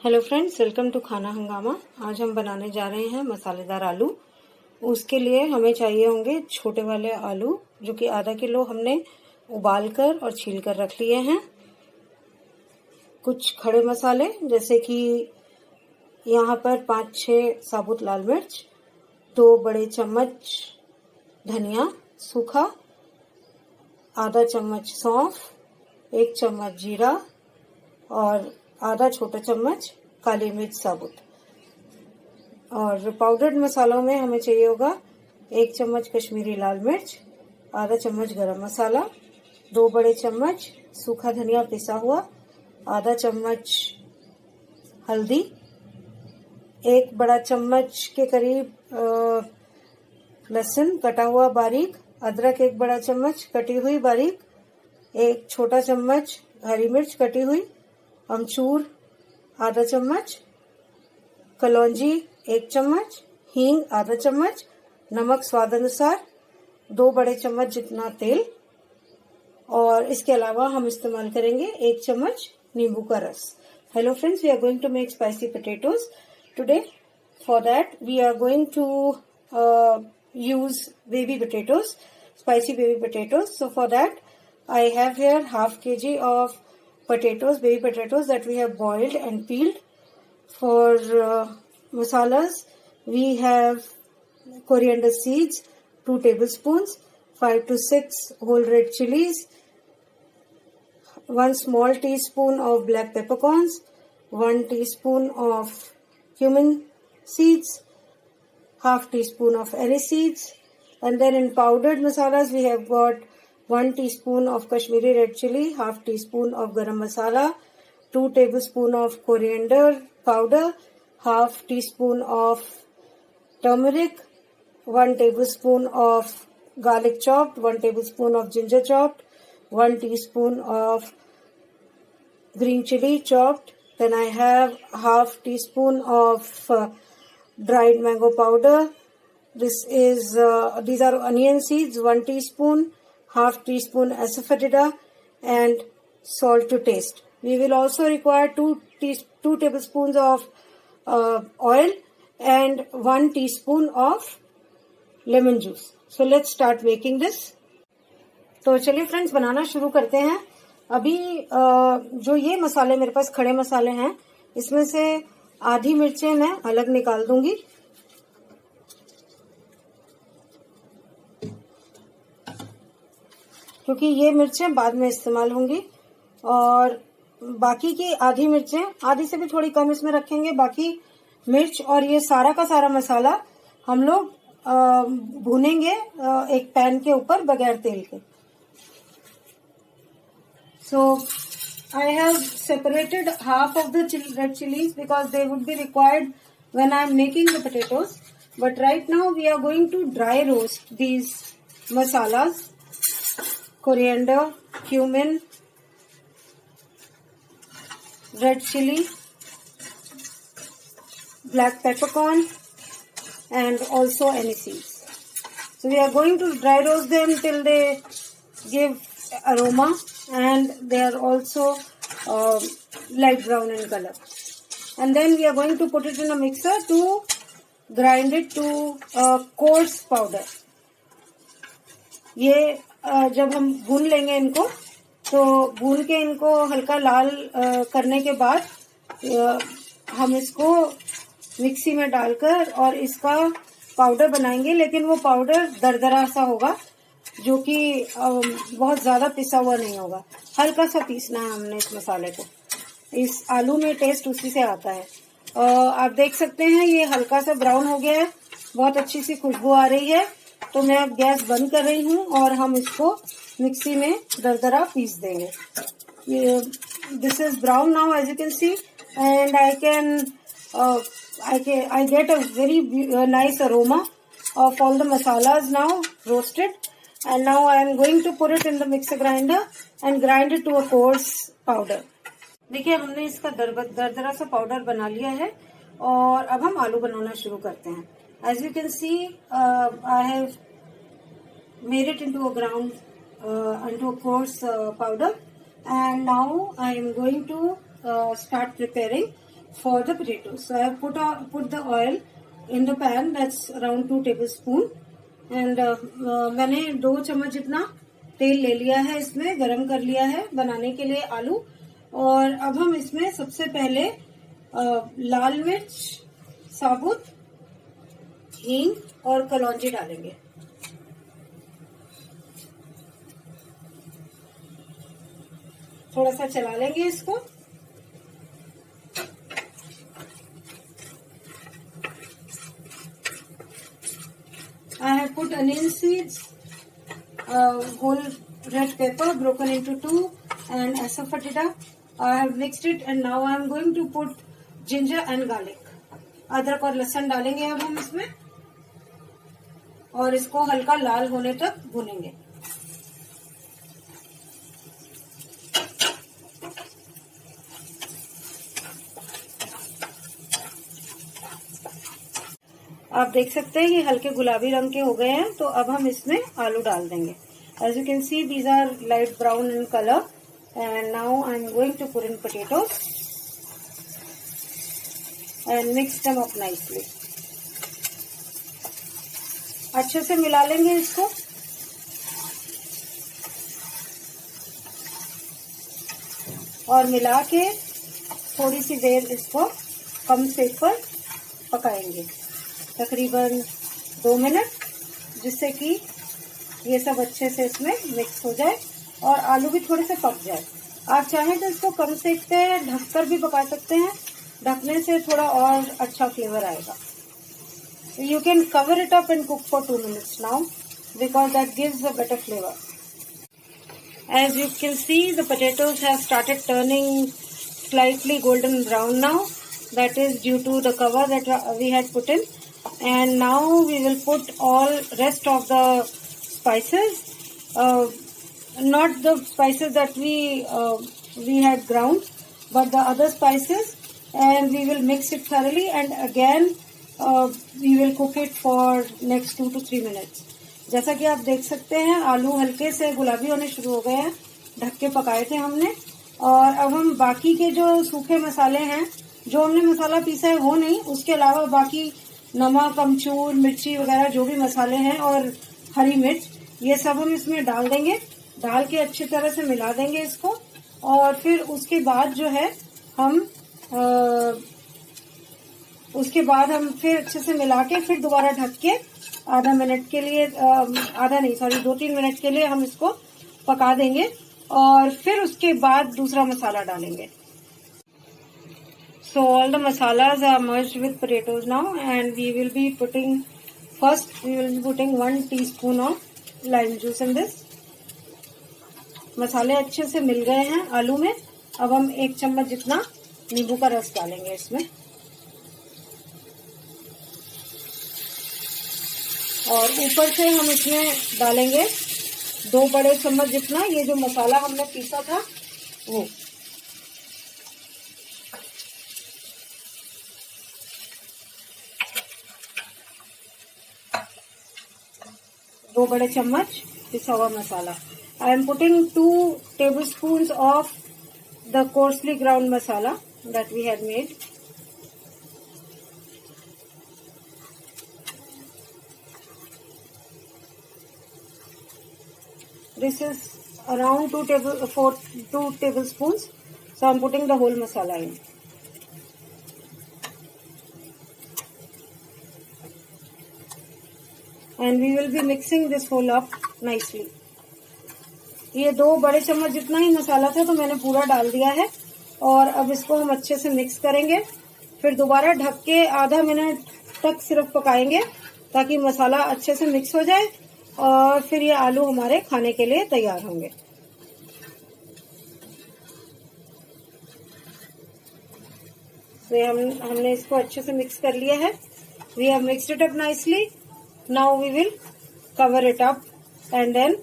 Hello friends, welcome to खाना हंगामा। आज हम बनाने जा रहे हैं मसालेदार आलू। उसके लिए हमें चाहिए होंगे छोटे वाले आलू, जो कि आधा किलो हमने उबालकर और छीलकर रख लिए हैं। कुछ खड़े मसाले जैसे कि यहाँ पर 5-6 साबुत लाल मिर्च, 2 बड़े चम्मच धनिया सूखा, आधा चम्मच सौंफ, 1 चम्मच जीरा और आधा छोटा चम्मच काली मिर्च साबुत। और पाउडर्ड मसालों में हमें चाहिए होगा 1 चम्मच कश्मीरी लाल मिर्च, आधा चम्मच गरम मसाला, 2 बड़े चम्मच सूखा धनिया पिसा हुआ, आधा चम्मच हल्दी, 1 बड़ा चम्मच के करीब लहसुन कटा हुआ बारीक, अदरक 1 बड़ा चम्मच कटी हुई बारीक, 1 छोटा चम्मच हरी मिर्च कटी हुई, अमचूर आधा चम्मच, कलौंजी 1 चम्मच, हींग आधा चम्मच, नमक स्वाद अनुसार, 2 बड़े चम्मच जितना तेल। और इसके अलावा हम इस्तेमाल करेंगे 1 चम्मच नींबू का रस। Hello friends, we are going to make spicy potatoes today. For that we are going to use baby potatoes, spicy baby potatoes. So for that I have here half kg of potatoes, baby potatoes that we have boiled and peeled. For masalas, we have coriander seeds 2 tablespoons, 5 to 6 whole red chilies, 1 small teaspoon of black peppercorns, 1 teaspoon of cumin seeds, half teaspoon of anise seeds. And then in powdered masalas we have got 1 teaspoon of Kashmiri red chili, half teaspoon of garam masala, 2 tablespoon of coriander powder, half teaspoon of turmeric, 1 tablespoon of garlic chopped, 1 tablespoon of ginger chopped, 1 teaspoon of green chili chopped. Then I have half teaspoon of dried mango powder. These are onion seeds, 1 teaspoon, half teaspoon asafoetida, and salt to taste. We will also require 2 tablespoons of oil and 1 teaspoon of lemon juice. So let's start making this. तो चलिए friends, बनाना शुरू करते हैं। अभी जो ये मसाले मेरे पास खड़े मसाले हैं, इसमें से आधी मिर्चें मैं अलग निकाल दूंगी। क्योंकि ये मिर्चें बाद में इस्तेमाल होंगी। और बाकी की आधी मिर्चें, आधी से भी थोड़ी कम इसमें रखेंगे। बाकी मिर्च और ये सारा का सारा मसाला हम लोग भूनेंगे एक पैन के ऊपर बगैर तेल के। So I have separated half of the red chilies because they would be required when I am making the potatoes. But right now we are going to dry roast these masalas: coriander, cumin, red chili, black peppercorn, and also anise seeds. So we are going to dry roast them till they give aroma and they are also light brown in color. And then we are going to put it in a mixer to grind it to a coarse powder. ये जब हम भून लेंगे इनको, तो भून के इनको हल्का लाल करने के बाद हम इसको मिक्सी में डालकर और इसका पाउडर बनाएंगे। लेकिन वो पाउडर दरदरा सा होगा, जो कि बहुत ज्यादा पिसा हुआ नहीं होगा। हल्का सा पीसना है हमने इस मसाले को। इस आलू में टेस्ट उसी से आता है। आप देख सकते हैं ये हल्का सा ब्राउन हो गया है, बहुत अच्छी सी खुशबू आ रही है। तो मैं अब गैस बंद कर रही हूँ और हम इसको मिक्सी में दरदरा पीस देंगे। This is brown now as you can see, and I get a very nice aroma of all the masalas now roasted. And now I am going to put it in the mixer grinder and grind it to a coarse powder. देखिए, हमने इसका दरदरा सा powder बना लिया है और अब हम आलू बनाना शुरू करते हैं। As you can see, I have made it into a coarse powder, and now I am going to start preparing. for the potatoes. So I have put the oil in the pan, that's around 2 tablespoon, and मैंने 2 चम्मच जितना तेल ले लिया है, इसमें गरम कर लिया है बनाने के लिए आलू। और अब हम इसमें सबसे पहले लाल मिर्च साबुत, हींग और कलौंजी डालेंगे। थोड़ा सा चला लेंगे इसको। I have put onion seeds, whole red pepper broken into 2, and asafoetida. I have mixed it, and now I am going to put ginger and garlic. अदरक और लहसुन डालेंगे अब हम इसमें, और इसको हल्का लाल होने तक भूनेंगे। आप देख सकते हैं ये हल्के गुलाबी रंग के हो गए हैं, तो अब हम इसमें आलू डाल देंगे। As you can see, these are light brown in color, and now I'm going to put in potatoes and mix them up nicely. अच्छे से मिला लेंगे इसको। और मिला के थोड़ी सी देर इसको कम सेक पर पकाएंगे, तकरीबन 2 मिनट, जिससे कि ये सब अच्छे से इसमें मिक्स हो जाए और आलू भी थोड़े से पक जाए। आप चाहें तो इसको कम सेक पे ढककर भी पका सकते हैं, ढकने से थोड़ा और अच्छा फ्लेवर आएगा। You can cover it up and cook for 2 minutes now, because that gives a better flavor. As you can see, the potatoes have started turning slightly golden brown now. That is due to the cover that we had put in. And now we will put all rest of the spices, not the spices that we had ground, but the other spices, and we will mix it thoroughly, and again we will cook it for next 2 to 3 minutes. जैसा कि आप देख सकते हैं आलू हल्के से गुलाबी होने शुरू हो गए हैं, ढक के पकाए थे हमने। और अब हम बाकी के जो सूखे मसाले हैं, जो हमने मसाला पीसा है वो नहीं, उसके अलावा बाकी नमक, अमचूर, मिर्ची वगैरह जो भी मसाले हैं और हरी मिर्च, ये सब हम इसमें डाल देंगे। डाल के अच्छी तरह से मिला देंगे इसको, और फिर उसके बाद जो है हम फिर अच्छे से मिला के फिर दोबारा ढक के आधा मिनट के लिए, 2-3 मिनट के लिए हम इसको पका देंगे, और फिर उसके बाद दूसरा मसाला डालेंगे। So all the masalas are merged with potatoes now, and we will be putting 1 teaspoon of lime juice in this. मसाले अच्छे से मिल गए हैं आलू में। अब हम 1 चम्मच जितना नींबू का रस डालेंगे इसमें, और ऊपर से हम इसमें डालेंगे 2 बड़े चम्मच जितना ये जो मसाला हमने पीसा था वो। दो बड़े चम्मच पिसा हुआ मसाला। I am putting 2 tablespoons of the coarsely ground masala that we had made. This is around 2 tablespoons. So I am putting the whole masala in. And we will be mixing this whole up nicely. ये 2 बड़े चम्मच जितना ही मसाला था तो मैंने पूरा डाल दिया है, और अब इसको हम अच्छे से मिक्स करेंगे। फिर दोबारा ढक के आधा मिनट तक सिर्फ पकाएंगे ताकि मसाला अच्छे से मिक्स हो जाए, और फिर ये आलू हमारे खाने के लिए तैयार होंगे। तो हमने इसको अच्छे से मिक्स कर लिया है। We have mixed it up nicely. Now we will cover it up, and then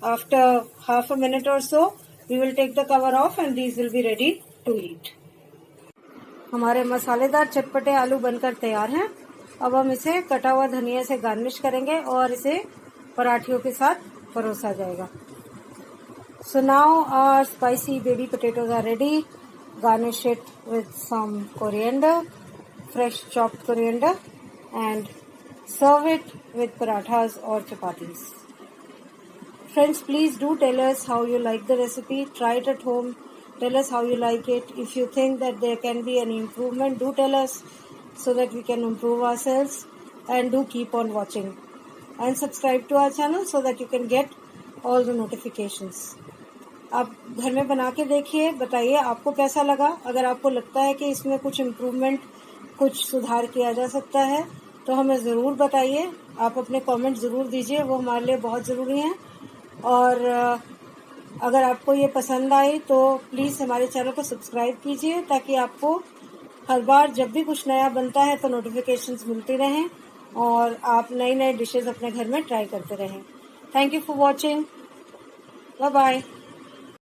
after half a minute or so we will take the cover off, and these will be ready to eat. हमारे मसालेदार चटपटे आलू बनकर तैयार हैं। अब हम इसे कटा हुआ धनिया से गार्निश करेंगे और इसे पराठियों के साथ परोसा जाएगा। So now our spicy baby potatoes are ready, garnish it with some coriander, fresh chopped coriander, and serve it with parathas or chapatis. Friends, please do tell us how you like the recipe. Try it at home. Tell us how you like it. If you think that there can be any improvement, do tell us so that we can improve ourselves. And do keep on watching. And subscribe to our channel so that you can get all the notifications. आप घर में बना के देखिए, बताइए आपको कैसा लगा. अगर आपको लगता है कि इसमें कुछ इम्प्रूवमेंट, कुछ सुधार किया जा सकता है तो हमें ज़रूर बताइए. आप अपने कमेंट ज़रूर दीजिए, वो हमारे लिए बहुत ज़रूरी हैं. और अगर आपको ये पसंद आई तो प्लीज़ हमारे चैनल को सब्सक्राइब कीजिए ताकि आपको हर बार जब भी कुछ नया बनता है तो नोटिफिकेशंस मिलती रहें और आप नई नई डिशेस अपने घर में ट्राई करते रहें. Thank you for watching. Bye bye.